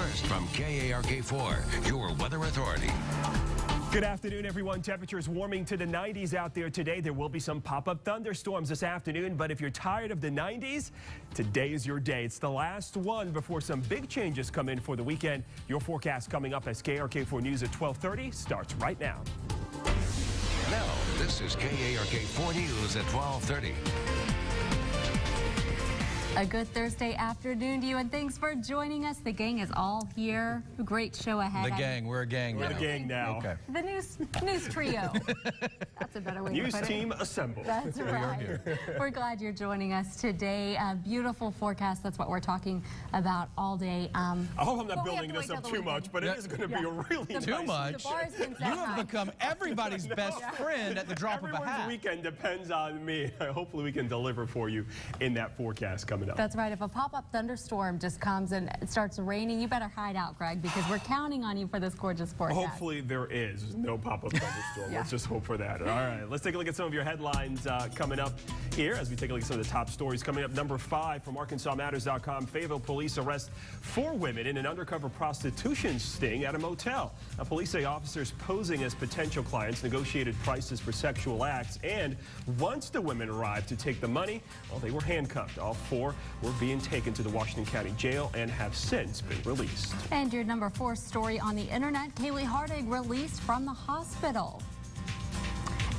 first from KARK4, your weather authority. Good afternoon, everyone. Temperatures warming to the 90s out there today. There will be some pop-up thunderstorms this afternoon, but if you're tired of the 90s, today is your day. It's the last one before some big changes come in for the weekend. Your forecast coming up as KARK4 News at 12:30 starts right now. Now, this is KARK4 News at 12:30. A good Thursday afternoon to you, and thanks for joining us. The gang is all here. Great show ahead. The gang. We're a gang now. We're the gang now. Okay. The news trio. That's a better way to put it. News team assembled. That's right. We're glad you're joining us today. A beautiful forecast. That's what we're talking about all day. I hope I'm not building this up too much, but it is going to be a really nice. Too much. The bar's been set You have high. become everybody's best friend at the drop of a Everyone's hat. weekend depends on me. Hopefully we can deliver for you in that forecast coming up. That's right. If a pop-up thunderstorm just comes and it starts raining, you better hide out, Greg, because we're counting on you for this gorgeous forecast. Hopefully there is no pop-up thunderstorm. Let's just hope for that. All right, let's take a look at some of your headlines coming up here as we take a look at some of the top stories coming up. Number 5 from ArkansasMatters.com. Fayetteville police arrest 4 women in an undercover prostitution sting at a motel. Now, police say officers posing as potential clients negotiated prices for sexual acts, and once the women arrived to take the money, well, they were handcuffed. All 4 were being taken to the Washington County Jail and have since been released. And your number 4 story on the internet, Kaylee Hardig released from the hospital.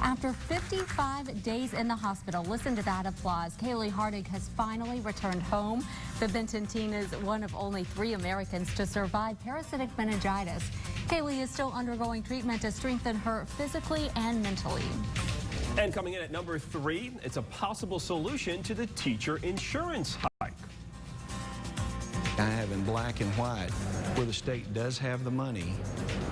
After 55 days in the hospital, listen to that applause. Kaylee Hardig has finally returned home. The Benton teen is one of only 3 Americans to survive parasitic meningitis. Kaylee is still undergoing treatment to strengthen her physically and mentally. And coming in at number 3, it's a possible solution to the teacher insurance hike. I have in black and white where the state does have the money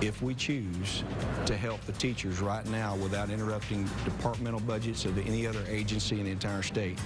if we choose to help the teachers right now without interrupting departmental budgets of any other agency in the entire state.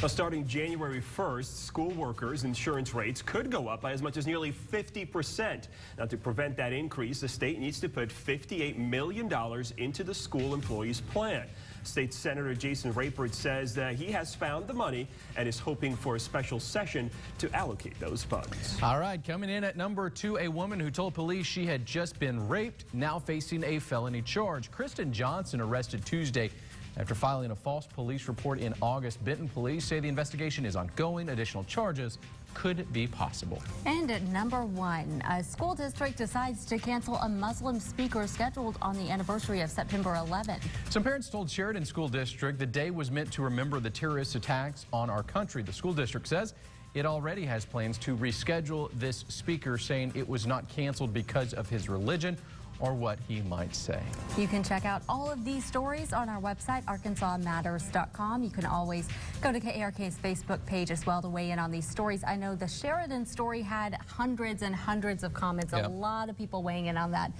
Now, starting January 1st, school workers' insurance rates could go up by as much as nearly 50%. Now, to prevent that increase, the state needs to put $58 million into the school employees plan. State Senator Jason Rayford says that he has found the money and is hoping for a special session to allocate those funds. All right, coming in at number 2, a woman who told police she had just been raped, now facing a felony charge. Kristen Johnson arrested Tuesday after filing a false police report in August. Benton police say the investigation is ongoing. Additional charges could be possible. And at number 1, a school district decides to cancel a Muslim speaker scheduled on the anniversary of September 11th. Some parents told Sheridan School District the day was meant to remember the terrorist attacks on our country. The school district says it already has plans to reschedule this speaker, saying it was not canceled because of his religion or what he might say. You can check out all of these stories on our website, ArkansasMatters.com. You can always go to KARK's Facebook page as well to weigh in on these stories. I know the Sheridan story had hundreds and hundreds of comments. Yep. A lot of people weighing in on that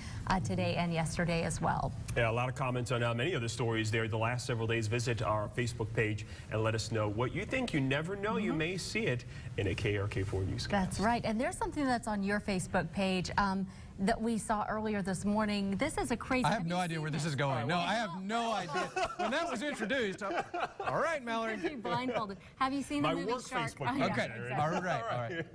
today and yesterday as well. Yeah, a lot of comments on many of the stories there the last several days. Visit our Facebook page and let us know what you think. You never know. You may see it in a KARK4 newscast. That's right. And there's something that's on your Facebook page that we saw earlier this morning. This is a crazy... I have no idea where this is going. No, I have no idea. When that was introduced, all right, Mallory. Blindfolded. Have you seen the movie work Shark? Facebook Yeah, Okay, exactly. all right.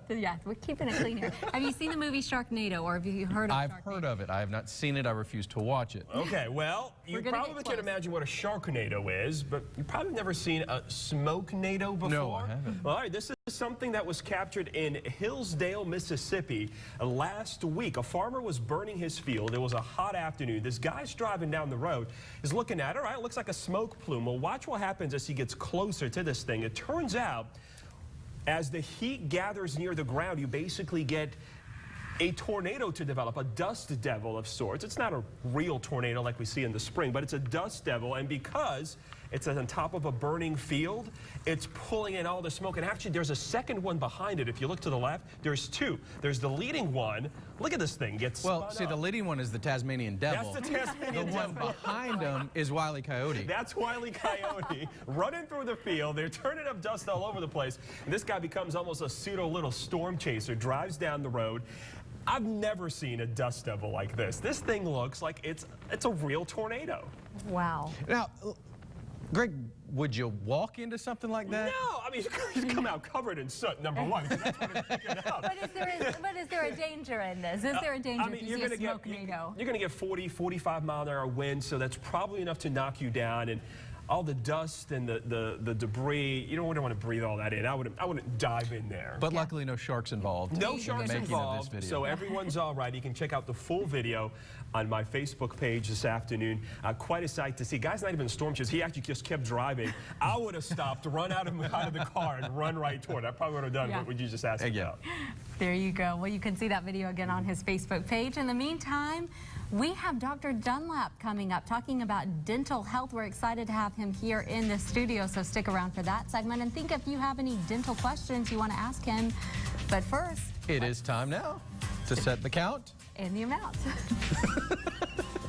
Yeah, we're keeping it clean here. Have you seen the movie Sharknado, or have you heard of I've Sharknado? heard of it. I have not seen it. I refuse to watch it. Okay, well, you probably can imagine what a Sharknado is, but you've probably never seen a Smokenado before. No, I haven't. All right, this is something that was captured in Hillsdale, Mississippi last week. A farmer was burning his field. It was a hot afternoon. This guy's driving down the road, is looking at it. All right, it looks like a smoke plume. Well, watch what happens as he gets closer to this thing. It turns out, as the heat gathers near the ground, you basically get a tornado to develop, a dust devil of sorts. It's not a real tornado like we see in the spring, but it's a dust devil, and because it's on top of a burning field, it's pulling in all the smoke. And actually, there's a second one behind it. If you look to the left, there's 2. There's the leading one. Look at this thing. Well, see, the leading one is the Tasmanian devil. That's the Tasmanian devil. The one behind him is Wile E. Coyote. That's Wile E. Coyote running through the field. They're turning up dust all over the place. And this guy becomes almost a pseudo little storm chaser, drives down the road. I've never seen a dust devil like this. This thing looks like it's a real tornado. Wow. Now, Greg, would you walk into something like that? No, I mean, you come out covered in soot, number one, because that's what it's picking up. But is there a danger in this? Is there a danger if you see a smoke tornado? You're going to get 40, 45 mile an hour wind, so that's probably enough to knock you down. And all the dust and the debris, you don't want to breathe all that in. I wouldn't dive in there. But luckily, no sharks involved. No sharks involved, so everyone's all right. You can check out the full video on my Facebook page this afternoon. Quite a sight to see. Guy's not even in storm shoes. He actually just kept driving. I would have stopped, run out of the car, and run right toward it. I probably would have done what you just asked about. There you go. Well, you can see that video again on his Facebook page. In the meantime, we have Dr. Dunlap coming up talking about dental health. We're excited to have him here in the studio, so stick around for that segment. And think if you have any dental questions you want to ask him. But first, it is time now to set the count and the amount.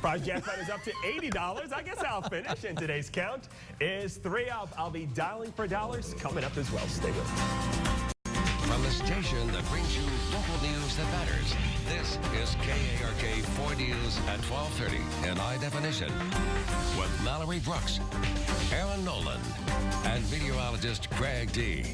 Prize jackpot is up to $80. I guess I'll finish. And today's count is 3 up. I'll be dialing for dollars coming up as well. Stay with us. From the station that brings you local news that matters, this is KARK 4 News at 12:30 in high definition with Mallory Brooks, Aaron Nolan, and meteorologist Greg D.